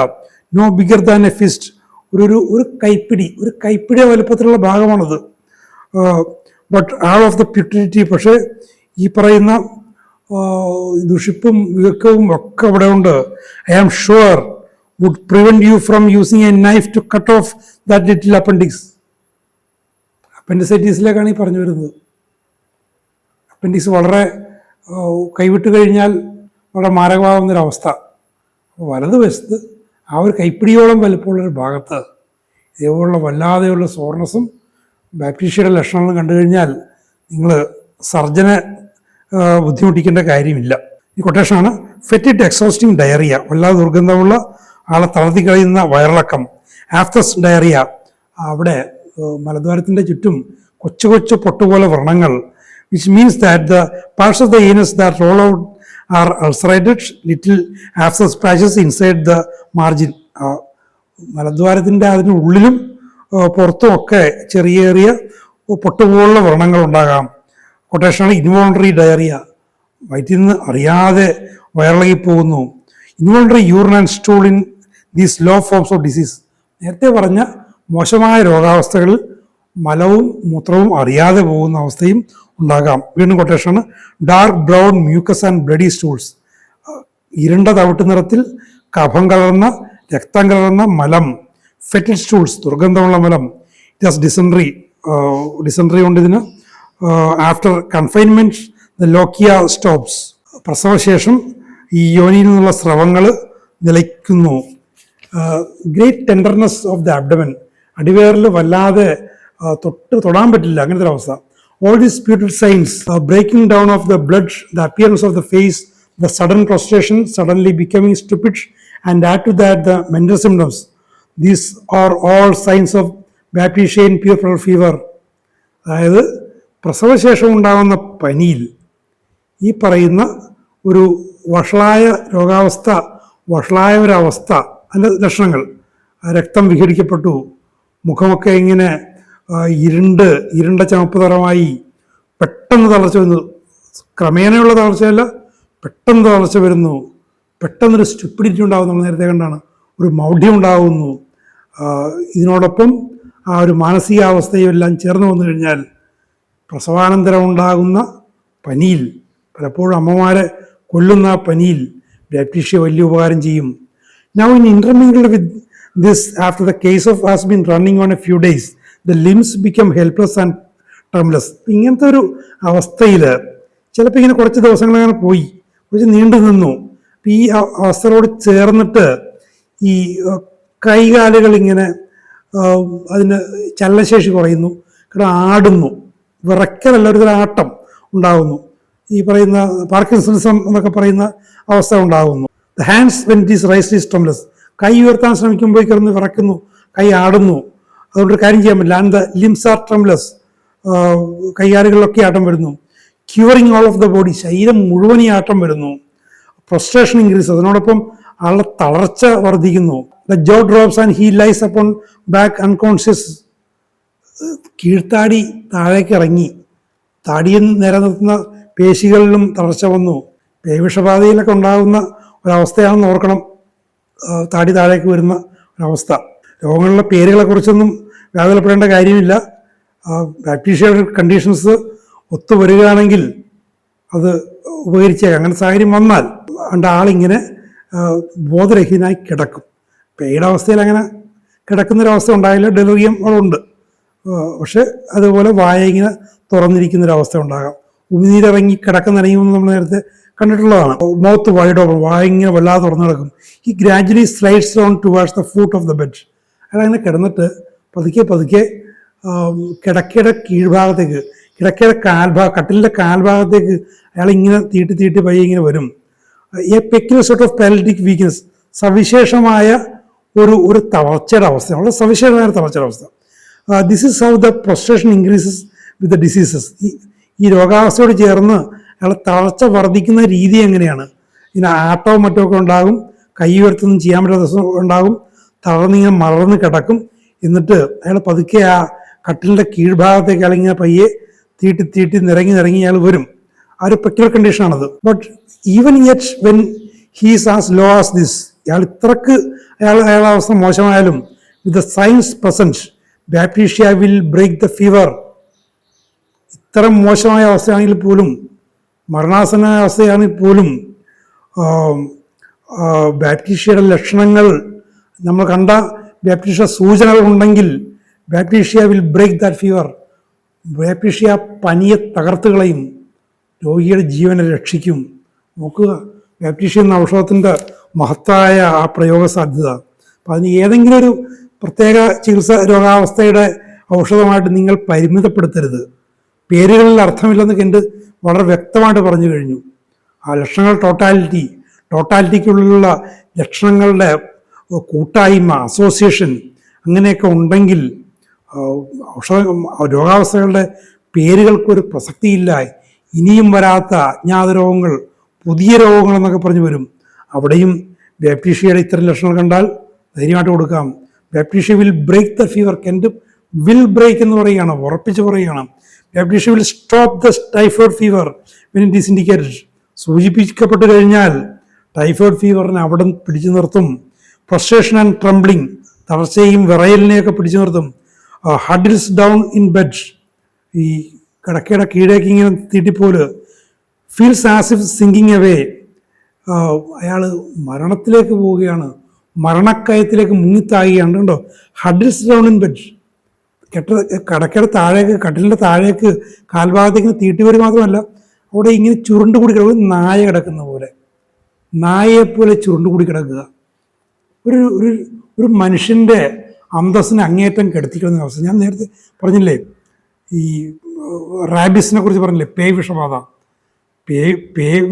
No bigger than a fist, ഒരു കൈപ്പിടി വലുപ്പത്തിലുള്ള ഭാഗമാണത്. But all of the putridity, പക്ഷേ ഈ പറയുന്ന ദുഷിപ്പും വീക്കവും ഒക്കെ അവിടെ ഉണ്ട്. I am sure would prevent you from using a knife to cut off that little appendix. അപ്പൻഡിസൈറ്റീസിലേക്കാണ് ഈ പറഞ്ഞു വരുന്നത്. അപ്പൻഡിക്സ് വളരെ കൈവിട്ട് കഴിഞ്ഞാൽ വളരെ മാരകമാകുന്നൊരവസ്ഥ. വലതുവശത്ത് ആ ഒരു കൈപ്പിടിയോളം വലുപ്പമുള്ളൊരു ഭാഗത്ത് ഇതേപോലുള്ള വല്ലാതെയുള്ള സോർണസും ബാക്ടീരിയയുടെ ലക്ഷണങ്ങളും കണ്ടു കഴിഞ്ഞാൽ നിങ്ങൾ സർജനെ ബുദ്ധിമുട്ടിക്കേണ്ട കാര്യമില്ല. ഈ കൊട്ടേഷനാണ്. ഫെറ്റിഡ് എക്സോസ്റ്റിംഗ് ഡയറിയ, വല്ലാതെ ദുർഗന്ധമുള്ള, ആളെ തളർത്തി കളയുന്ന വയറിളക്കം. ആഫ്തസ് ഡയറിയ, അവിടെ മലദ്വാരത്തിൻ്റെ ചുറ്റും കൊച്ചു കൊച്ചു പൊട്ടുപോലെ വ്രണങ്ങൾ. which means that the parts of the anus that roll out are ulcerated, little abscess patches inside the margin. മലദ്വാരത്തിൻ്റെ അതിന് ഉള്ളിലും പുറത്തുമൊക്കെ ചെറിയ പൊട്ടുപോലുള്ള വ്രണങ്ങൾ ഉണ്ടാകാം. കൊട്ടേഷനാണ് ഇൻവോളണ്ടറി ഡയറിയ, വയറ്റിൽ നിന്ന് അറിയാതെ വയറിളകി പോകുന്നു. Involuntary urine and stool in these low forms of disease, നേരത്തെ പറഞ്ഞ മോശമായ രോഗാവസ്ഥകളിൽ മലവും മൂത്രവും അറിയാതെ പോകുന്ന അവസ്ഥയും ഉണ്ടാകാം. വീണ്ടും കൊട്ടേഷനാണ്. Dark brown mucus and bloody stools, ഇരുണ്ട തവിട്ട് നിറത്തിൽ കഫം കലർന്ന രക്തം കലർന്ന മലം. ഫെറ്റിഡ് സ്റ്റൂൾസ്, ദുർഗന്ധമുള്ള മലം. ഇറ്റ് ഹാസ് ഡിസെൻട്രി ഉണ്ട് ഇതിന്. After confinement the lochia stops, പ്രസവശേഷം ഈ യോനിയിൽ നിന്നുള്ള സ്രവങ്ങൾ നിലയ്ക്കുന്നു. Great tenderness of the abdomen, അടിവയറിൽ വല്ലാതെ തൊടാൻ പറ്റില്ല, അങ്ങനത്തെ ഒരു അവസ്ഥ. All these putative signs, breaking down of the blood, the appearance of the face, the sudden prostration, suddenly becoming stupid, and add to that the mental symptoms. These are all signs of baptician puerperal fever. അതായത് പ്രസവശേഷം ഉണ്ടാകുന്ന പനിയിൽ ഈ പറയുന്ന ഒരു വഷളായ രോഗാവസ്ഥ, വഷളായ ഒരവസ്ഥ, അതിൻ്റെ ലക്ഷണങ്ങൾ, രക്തം വിഘടിക്കപ്പെട്ടു, മുഖമൊക്കെ ഇങ്ങനെ ഇരുണ്ട ചുവപ്പ് നിറമായി, പെട്ടെന്ന് തളർച്ച വരുന്നു, ക്രമേണയുള്ള തളർച്ചയല്ല, പെട്ടെന്ന് തളർച്ച വരുന്നു, പെട്ടെന്നൊരു സ്റ്റുപ്പിഡിറ്റി ഉണ്ടാകും, നമ്മൾ നേരത്തെ കണ്ടാണ്, ഒരു മൗഢ്യം ഉണ്ടാകുന്നു. ഇതിനോടൊപ്പം ആ ഒരു മാനസികാവസ്ഥയും എല്ലാം ചേർന്ന് വന്നു കഴിഞ്ഞാൽ പ്രസവാനന്തരം ഉണ്ടാകുന്ന പനിയിൽ, പലപ്പോഴും അമ്മമാരെ കൊല്ലുന്ന പനിയിൽ ബാപ്റ്റീഷ്യ വലിയ ഉപകാരം ചെയ്യും. Now in intermingled with this, after the case of has been running on a few days, the limbs become helpless and tremulous. ഇങ്ങനത്തെ ഒരു അവസ്ഥയിൽ ചിലപ്പോൾ ഇങ്ങനെ കുറച്ച് ദിവസങ്ങൾ അങ്ങനെ പോയി, കുറച്ച് നീണ്ടു നിന്നു. ഈ അവസ്ഥയോട് ചേർന്നിട്ട് ഈ കൈകാലുകൾ ഇങ്ങനെ അതിന് ചലനശേഷി കുറയുന്നു, ആടുന്നു, വിറയ്ക്കലല്ല, ഒരു ആട്ടം ഉണ്ടാകുന്നു. ഈ പറയുന്ന പാർക്കിൻസണിസം എന്നൊക്കെ പറയുന്ന അവസ്ഥ ഉണ്ടാകുന്നു. The hands when it is raised is trembles. കൈ ഉയർത്താൻ ശ്രമിക്കുമ്പോൾ കിടന്ന് വിറയ്ക്കുന്നു, കൈ ആടുന്നു, അതുകൊണ്ട് കാര്യം ചെയ്യാൻ പറ്റില്ല. ആൻഡ് ദ ലിംസ് ആർ ട്രെംബ്ലസ്, കൈകാലുകളിലൊക്കെ ആട്ടം വരുന്നു. Curing all of the body, ശരീരം മുഴുവൻ ഈ ആട്ടം വരുന്നു. പ്രൊസ്ട്രേഷൻ ഇൻക്രീസ്, അതിനോടൊപ്പം ആളുടെ തളർച്ച വർദ്ധിക്കുന്നു. The jaw drops and he lies upon back unconscious. കീഴ്ത്താടി താഴേക്ക് ഇറങ്ങി, താടിയിൽ നിലനിർത്തുന്ന പേശികളിലും തളർച്ച വന്നു. പേവിഷബാധയിലൊക്കെ ഉണ്ടാകുന്ന ഒരവസ്ഥയാണെന്ന് ഓർക്കണം താടി താഴേക്ക് വരുന്ന ഒരവസ്ഥ. രോഗങ്ങളുടെ പേരുകളെ കുറിച്ചൊന്നും വ്യാകുലപ്പെടേണ്ട കാര്യമില്ല. ബാക്ടീഷ്യയുടെ കണ്ടീഷൻസ് ഒത്തുവരികയാണെങ്കിൽ അത് ഉപകരിച്ചേക്കാം. അങ്ങനെ സാഹചര്യം വന്നാൽ ആളിങ്ങനെ ബോധരഹിതനായി കിടക്കും. പേയുടെ അവസ്ഥയിൽ അങ്ങനെ കിടക്കുന്നൊരവസ്ഥ ഉണ്ടായില്ല, ഡെലിറിയം ഉണ്ട്. പക്ഷെ അതുപോലെ വായ ഇങ്ങനെ തുറന്നിരിക്കുന്നൊരവസ്ഥ ഉണ്ടാകാം. ഉമിനീരിറങ്ങി കിടക്കുന്നിറങ്ങിയെന്ന് നമ്മൾ നേരത്തെ കണ്ടിട്ടുള്ളതാണ്. മൗത്ത് വൈഡ് ഓപ്പൺ, വായ ഇങ്ങനെ വല്ലാതെ തുറന്നു കിടക്കും. He gradually slides down towards the foot of the bed. അയാളങ്ങനെ കിടന്നിട്ട് പതുക്കെ പതുക്കെ കിടക്കയുടെ കീഴ്ഭാഗത്തേക്ക്, കിടക്കയുടെ കട്ടിലിൻ്റെ കാൽഭാഗത്തേക്ക് അയാൾ ഇങ്ങനെ തീട്ടി തീട്ടി പയ്യെ ഇങ്ങനെ വരും. A peculiar sort of paralytic weakness, സവിശേഷമായ ഒരു തളർച്ചയുടെ അവസ്ഥ, വളരെ സവിശേഷമായ ഒരു തളർച്ചയുടെ അവസ്ഥ. This is how the prostration increases with the diseases. ഈ രോഗാവസ്ഥയോട് ചേർന്ന് അയാൾ തളർച്ച വർദ്ധിക്കുന്ന രീതി എങ്ങനെയാണ്? ഇതിന് ആട്ടവും മറ്റുമൊക്കെ ഉണ്ടാകും, കൈ ഉയർത്തൊന്നും ചെയ്യാൻ പറ്റാത്ത ദിവസം ഉണ്ടാകും, തളർന്നിങ്ങനെ മറന്ന് കിടക്കും. എന്നിട്ട് അയാൾ പതുക്കെ ആ കട്ടിലിൻ്റെ കീഴ്ഭാഗത്തേക്ക് അയാളിങ്ങനെ പയ്യെ തീട്ടി തീട്ടി നിറങ്ങി അയാൾ വരും. ആ ഒരു പെക്യുലർ കണ്ടീഷനാണത്. But even yet when he's as low as this, അയാൾ ഇത്രക്ക് അയാളുടെ അവസ്ഥ മോശമായാലും with the signs present Baptisia will break the fever. ഇത്തരം മോശമായ അവസ്ഥയാണെങ്കിൽ പോലും, മരണാസന്നമായ അവസ്ഥയാണെങ്കിൽ പോലും, ബാപ്റ്റീഷ്യയുടെ ലക്ഷണങ്ങൾ നമ്മൾ കണ്ട ബാപ്റ്റീഷ്യ സൂചനകൾ ഉണ്ടെങ്കിൽ baptisia will break that fever. Baptisia പനിയെ തകർത്ത് കളയും, രോഗിയുടെ ജീവനെ രക്ഷിക്കും. നോക്കുക, ബാപ്റ്റീഷ്യ എന്ന ഔഷധത്തിൻ്റെ മഹത്തായ ആ പ്രയോഗ സാധ്യത. അപ്പം അതിന് ഏതെങ്കിലും ഒരു പ്രത്യേക ചികിത്സ രോഗാവസ്ഥയുടെ ഔഷധമായിട്ട് നിങ്ങൾ പരിമിതപ്പെടുത്തരുത്. പേരുകളിൽ അർത്ഥമില്ലെന്ന് കണ്ട് വളരെ വ്യക്തമായിട്ട് പറഞ്ഞു കഴിഞ്ഞു. ആ ലക്ഷണങ്ങൾ ടോട്ടാലിറ്റിക്കുള്ളിലുള്ള ലക്ഷണങ്ങളുടെ കൂട്ടായ്മ, അസോസിയേഷൻ അങ്ങനെയൊക്കെ ഉണ്ടെങ്കിൽ രോഗാവസ്ഥകളുടെ പേരുകൾക്കൊരു പ്രസക്തിയില്ല. ഇനിയും വരാത്ത അജ്ഞാത രോഗങ്ങൾ, പുതിയ രോഗങ്ങൾ എന്നൊക്കെ പറഞ്ഞു വരും. അവിടെയും ബാപ്റ്റീഷ്യയുടെ ഇത്തരം ലക്ഷണങ്ങൾ കണ്ടാൽ ധൈര്യമായിട്ട് കൊടുക്കാം. Baptisia will break the fever. കെൻഡ് വിൽ ബ്രേക്ക് എന്ന് പറയുകയാണ്, ഉറപ്പിച്ച് പറയുകയാണ്. Baptisia will stop the typhoid fever when it is indicated. സൂചിപ്പിക്കപ്പെട്ട് കഴിഞ്ഞാൽ ടൈഫോയിഡ് ഫീവറിനെ അവിടെ പിടിച്ചു നിർത്തും. ഫ്രസ്ട്രേഷൻ ആൻഡ് ട്രംബ്ലിംഗ്, തളർച്ചയും വിറയലിനെയൊക്കെ പിടിച്ചു നിർത്തും. ഹഡിൽസ് ഡൗൺ ഇൻ ബെഡ്, ഈ കിടക്കയുടെ കീഴേക്ക് ഇങ്ങനെ തീട്ടിപ്പോല്. Feels as if sinking away, അയാൾ മരണത്തിലേക്ക് പോവുകയാണ്, മരണക്കയത്തിലേക്ക് മുങ്ങിത്താകുകയാണ്. കണ്ടോ, ഹഡിൽസ് ഡൗൺ ഇൻ ബെഡ്. കിടക്കയുടെ താഴേക്ക്, കട്ടിലിൻ്റെ താഴേക്ക് കാൽഭാഗത്തേക്ക് തീട്ടി വരും. മാത്രമല്ല അവിടെ ഇങ്ങനെ ചുരുണ്ടുകൂടി കിടക്കുക, നായ കിടക്കുന്ന പോലെ, നായയെപ്പോലെ ചുരുണ്ടുകൂടി കിടക്കുക. ഒരു മനുഷ്യൻ്റെ അന്തസ്സിന് അങ്ങേയറ്റം കെടുത്തിക്കുന്ന അവസ്ഥ. ഞാൻ നേരത്തെ പറഞ്ഞില്ലേ, ഈ റാബിസിനെ കുറിച്ച് പറഞ്ഞില്ലേ, വിഷബാധ.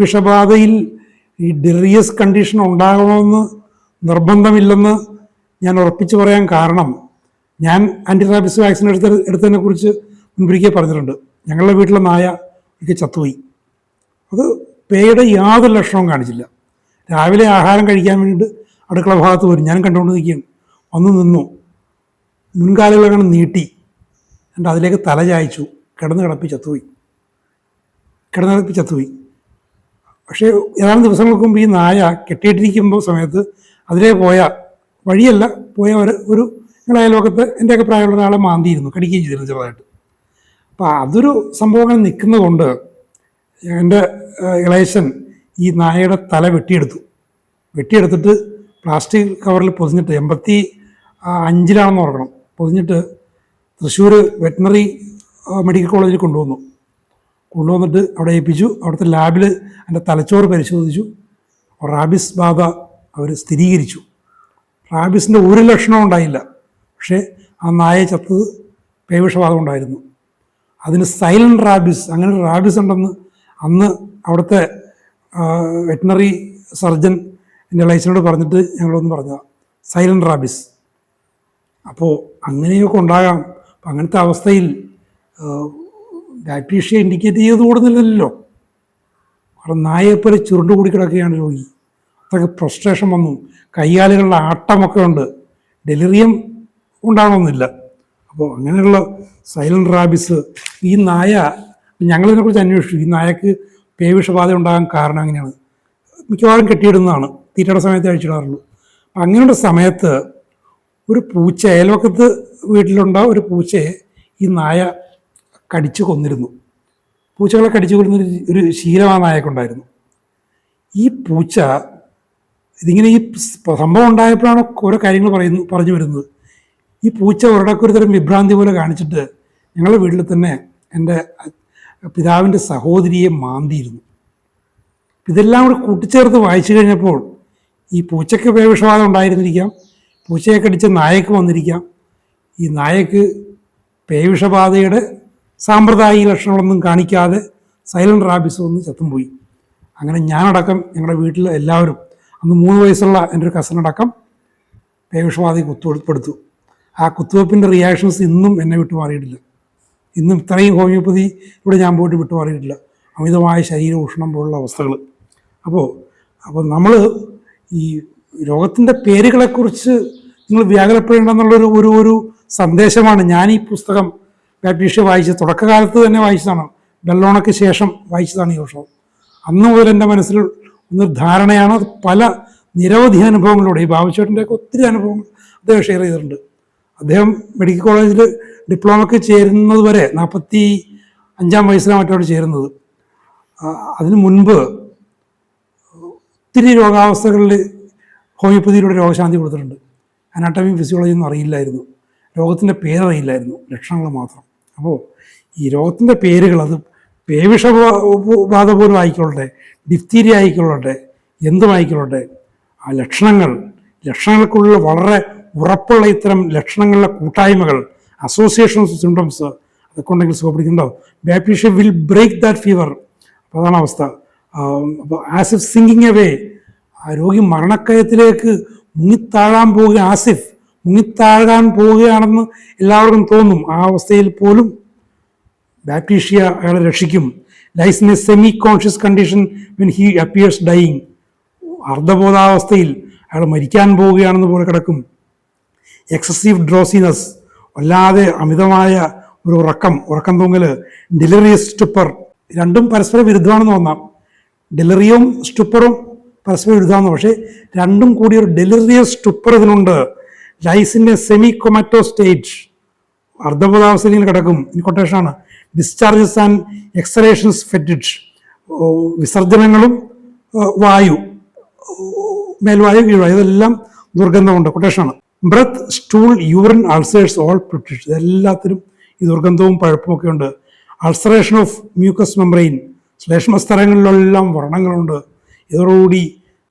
വിഷബാധയിൽ ഈ ഡെറിയസ് കണ്ടീഷൻ ഉണ്ടാകണമെന്ന് നിർബന്ധമില്ലെന്ന് ഞാൻ ഉറപ്പിച്ച് പറയാൻ കാരണം, ഞാൻ ആൻറ്റി റാബിസ് വാക്സിൻ എടുത്തതിനെ കുറിച്ച് മുൻപിരിക്കെ പറഞ്ഞിട്ടുണ്ട്. ഞങ്ങളുടെ വീട്ടിലെ നായ എനിക്ക് ചത്തുപോയി. അത് പേയുടെ യാതൊരു ലക്ഷണവും കാണിച്ചില്ല. രാവിലെ ആഹാരം കഴിക്കാൻ വേണ്ടിയിട്ട് അടുക്കള ഭാഗത്ത് വരും, ഞാൻ കണ്ടുകൊണ്ട് നിൽക്കുകയാണ്. വന്ന് നിന്നു, മുൻകാലുകളങ്ങനെ നീട്ടി, എന്നിട്ട് അതിലേക്ക് തല ചായച്ചു, കിടന്ന് ചത്തുപോയി. പക്ഷേ ഏതാനും ദിവസങ്ങൾക്ക് മുമ്പ് ഈ നായ കെട്ടിയിട്ടിരിക്കുമ്പോൾ സമയത്ത് അതിലേ വഴിയല്ല പോയ ഒരു ഞങ്ങളുടെ അയൽവക്കത്ത് എൻ്റെയൊക്കെ പ്രായമുള്ള ഒരാളെ മാന്തിയിരുന്നു, കടിക്കുകയും ചെയ്തിരുന്നു ചെറുതായിട്ട്. അപ്പോൾ അതൊരു സംഭവം അങ്ങനെ നിൽക്കുന്നതുകൊണ്ട് എൻ്റെ ഇളയച്ചൻ ഈ നായയുടെ തല വെട്ടിയെടുത്തിട്ട് പ്ലാസ്റ്റിക് കവറിൽ പൊതിഞ്ഞിട്ട്, 85-ലാണെന്ന് ഓർക്കണം, പൊതിഞ്ഞിട്ട് തൃശ്ശൂർ വെറ്റിനറി മെഡിക്കൽ കോളേജിൽ കൊണ്ടുവന്നിട്ട് അവിടെ ഏൽപ്പിച്ചു. അവിടുത്തെ ലാബിൽ എൻ്റെ തലച്ചോറ് പരിശോധിച്ചു. റാബിസ് ബാധ അവർ സ്ഥിരീകരിച്ചു. റാബിസിൻ്റെ ഒരു ലക്ഷണവും ഉണ്ടായില്ല. പക്ഷേ ആ നായ ചത്തത് പേവിഷബാധ ഉണ്ടായിരുന്നു. അതിന് സൈലൻറ്റ് റാബിസ്, അങ്ങനെ ഒരു റാബിസ് ഉണ്ടെന്ന് അന്ന് അവിടുത്തെ വെറ്റിനറി സർജൻ എൻ്റെ ലൈസനോട് പറഞ്ഞിട്ട് ഞങ്ങളൊന്ന് പറഞ്ഞതാണ്, സൈലൻറ്റ് റാബിസ്. അപ്പോൾ അങ്ങനെയൊക്കെ ഉണ്ടാകാം. അപ്പം അങ്ങനത്തെ അവസ്ഥയിൽ ബാക്ടീഷ്യ ഇൻഡിക്കേറ്റ് ചെയ്ത് കൂടുന്നില്ലല്ലോ. കാരണം നായയെപ്പോലെ ചുരുണ്ടുകൂടി കിടക്കുകയാണ് രോഗി. അതൊക്കെ ഫ്രസ്ട്രേഷൻ വന്നു, കൈകാലുകളുടെ ആട്ടമൊക്കെ ഉണ്ട്, ഡെലിറിയം ഉണ്ടാകണമെന്നില്ല. അപ്പോൾ അങ്ങനെയുള്ള സൈലൻറ്റ് റാബിസ്, ഈ നായ, ഞങ്ങളിതിനെക്കുറിച്ച് അന്വേഷിച്ചു. ഈ നായക്ക് പേവിഷബാധ ഉണ്ടാകാൻ കാരണം എങ്ങനെയാണ്? മിക്കവാറും കെട്ടിയിടുന്നതാണ്, തീറ്റയുടെ സമയത്ത് അഴിച്ചിടാറുള്ളൂ. അങ്ങനെയുള്ള സമയത്ത് ഒരു പൂച്ച, അയൽവക്കത്ത് വീട്ടിലുണ്ടാവും ഒരു പൂച്ചയെ ഈ നായ കടിച്ചു കൊന്നിരുന്നു. പൂച്ചകളെ കടിച്ചു കൊല്ലുന്ന ഒരു ശീലം ആ നായക്കുണ്ടായിരുന്നു. ഈ പൂച്ച ഇതിങ്ങനെ ഈ സംഭവം ഉണ്ടായപ്പോഴാണ് ഓരോ കാര്യങ്ങൾ പറഞ്ഞു വരുന്നത്. ഈ പൂച്ച ഒരിടയ്ക്ക് ഒരു തരം വിഭ്രാന്തി പോലെ കാണിച്ചിട്ട് ഞങ്ങളുടെ വീട്ടിൽ തന്നെ എൻ്റെ പിതാവിൻ്റെ സഹോദരിയെ മാന്തിയിരുന്നു. ഇതെല്ലാം കൂടി കൂട്ടിച്ചേർത്ത് വായിച്ചു കഴിഞ്ഞപ്പോൾ ഈ പൂച്ചയ്ക്ക് പേവിഷബാധ ഉണ്ടായിരുന്നിരിക്കാം, പൂച്ചയെ കടിച്ച നായക്ക് വന്നിരിക്കാം. ഈ നായക്ക് പേവിഷബാധയുടെ സാമ്പ്രദായിക ലക്ഷണങ്ങളൊന്നും കാണിക്കാതെ സൈലൻറ്റ് റാബിസ് വന്ന് ചത്തും പോയി. അങ്ങനെ ഞാനടക്കം ഞങ്ങളുടെ വീട്ടിൽ എല്ലാവരും, അന്ന് 3 വയസ്സുള്ള എൻ്റെ ഒരു കസിനടക്കം പേവിഷബാധയെ കുത്തുവെപ്പെടുത്തു. ആ കുത്തുവെപ്പിൻ്റെ റിയാക്ഷൻസ് ഇന്നും എന്നെ വിട്ടു മാറിയിട്ടില്ല. ഇന്നും ഇത്രയും ഹോമിയോപ്പതിയിലൂടെ ഞാൻ പോയിട്ട് വിട്ടു മാറിയിട്ടില്ല. അമിതമായ ശരീര ഉഷ്ണം പോലുള്ള അവസ്ഥകൾ. അപ്പോൾ നമ്മൾ ഈ രോഗത്തിൻ്റെ പേരുകളെക്കുറിച്ച് നിങ്ങൾ വ്യാകുലപ്പെടേണ്ടെന്നുള്ളൊരു ഒരു സന്ദേശമാണ് ഞാൻ ഈ പുസ്തകം ബാപ്റ്റീഷ്യ വായിച്ചത്. തുടക്കകാലത്ത് തന്നെ വായിച്ചതാണ്, ബെല്ലോണയ്ക്ക് ശേഷം വായിച്ചതാണ് ഈ പുസ്തകം. അന്ന് മുതൽ എൻ്റെ മനസ്സിൽ ഒരു ധാരണയാണ്. പല നിരവധി അനുഭവങ്ങളിലൂടെ, ഈ ബാബുച്ചേട്ടൻ്റെയൊക്കെ ഒത്തിരി അനുഭവങ്ങൾ അദ്ദേഹം ഷെയർ ചെയ്തിട്ടുണ്ട്. അദ്ദേഹം മെഡിക്കൽ കോളേജിൽ ഡിപ്ലോമയ്ക്ക് ചേരുന്നത് വരെ 45-ാം വയസ്സിലാണ് മറ്റോട് ചേരുന്നത്. അതിനു മുൻപ് ഒത്തിരി രോഗാവസ്ഥകളിൽ ഹോമിയോപ്പതിയിലൂടെ രോഗശാന്തി കൊടുത്തിട്ടുണ്ട്. അനാട്ടമിയും ഫിസിയോളജിയും ഒന്നും അറിയില്ലായിരുന്നു, രോഗത്തിൻ്റെ പേരറിയില്ലായിരുന്നു, ലക്ഷണങ്ങൾ മാത്രം. അപ്പോൾ ഈ രോഗത്തിൻ്റെ പേരുകൾ, അത് പേവിഷബാധ പോലും ആയിക്കൊള്ളട്ടെ, ഡിഫ്തീരിയ ആയിക്കൊള്ളട്ടെ, എന്തുമായിക്കൊള്ളട്ടെ, ആ ലക്ഷണങ്ങൾക്കുള്ള വളരെ ഉറപ്പുള്ള ഇത്തരം ലക്ഷണങ്ങളിലെ കൂട്ടായ്മകൾ, അസോസിയേഷൻസ് സിംറ്റംസ് അതൊക്കെ ഉണ്ടെങ്കിൽ സുഖപ്പെടുന്നുണ്ടാവും. Baptisia will break that fever. അപ്പോൾ അതാണ് അവസ്ഥ. അപ്പോൾ ആസ് ഇഫ് സിങ്കിങ് അവേ, ആ രോഗി മരണക്കയത്തിലേക്ക് മുങ്ങിത്താഴാൻ പോവുകയാണെന്ന് എല്ലാവർക്കും തോന്നും. ആ അവസ്ഥയിൽ പോലും ബാപ്റ്റീഷ്യ അയാളെ രക്ഷിക്കും. Lies in a semi conscious condition when he appears dying. അർദ്ധബോധാവസ്ഥയിൽ അയാൾ മരിക്കാൻ പോവുകയാണെന്ന് പോലെ കിടക്കും. എക്സസീവ് ഡ്രോസിനസ്, വല്ലാതെ അമിതമായ ഒരു ഉറക്കം തൂങ്ങൽ. ഡെലിറിയസ് സ്റ്റുപ്പർ, രണ്ടും പരസ്പര വിരുദ്ധമാണെന്ന് തോന്നാം. ഡെലിറിയവും സ്റ്റുപ്പറും പരസ്പര വിരുദ്ധമാണ്, പക്ഷേ രണ്ടും കൂടി ഒരു ഡെലിറിയസ് സ്റ്റുപ്പർ ഇതിനുണ്ട്. ലൈസിൻ്റെ സെമി കൊമാറ്റോ സ്റ്റേജ്, അർദ്ധബോധാവസ്ഥയിൽ കിടക്കും. ഈ കൊട്ടേഷനാണ്. ഡിസ്ചാർജസ് ആൻഡ് എക്സലേഷൻസ് ഫെറ്റിഷ്, വിസർജനങ്ങളും വായു, മേൽവായു കീഴ്വായു, ഇതെല്ലാം ദുർഗന്ധമുണ്ട്. കൊട്ടേഷനാണ്. Breath, stool, urine, ulcers all putrid, ഇതെല്ലാത്തിനും ഈ ദുർഗന്ധവും പഴുപ്പുമൊക്കെ ഉണ്ട്. അൾസറേഷൻ ഓഫ് മ്യൂക്കസ് മെംബ്രെയിൻ, ശ്ലേഷ്മസ്തരങ്ങളിലെല്ലാം വ്രണങ്ങളുണ്ട്. ഇതോടുകൂടി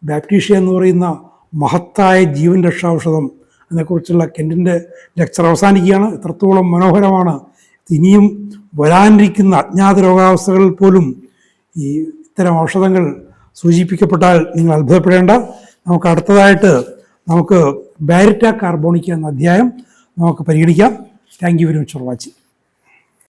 ബാപ്റ്റീഷ്യ എന്ന് പറയുന്ന മഹത്തായ ജീവൻ രക്ഷാ ഔഷധം അതിനെക്കുറിച്ചുള്ള കെൻറ്റിൻ്റെ ലെക്ചർ അവസാനിക്കുകയാണ്. എത്രത്തോളം മനോഹരമാണ്! ഇനിയും വരാനിരിക്കുന്ന അജ്ഞാത രോഗാവസ്ഥകളിൽ പോലും ഈ ഇത്തരം ഔഷധങ്ങൾ സൂചിപ്പിക്കപ്പെട്ടാൽ നിങ്ങൾ അത്ഭുതപ്പെടേണ്ട. നമുക്ക് അടുത്തതായിട്ട് ബാരിറ്റ കാർബോണിക്ക എന്ന അധ്യായം നമുക്ക് പരിഗണിക്കാം. Thank you very much for watching.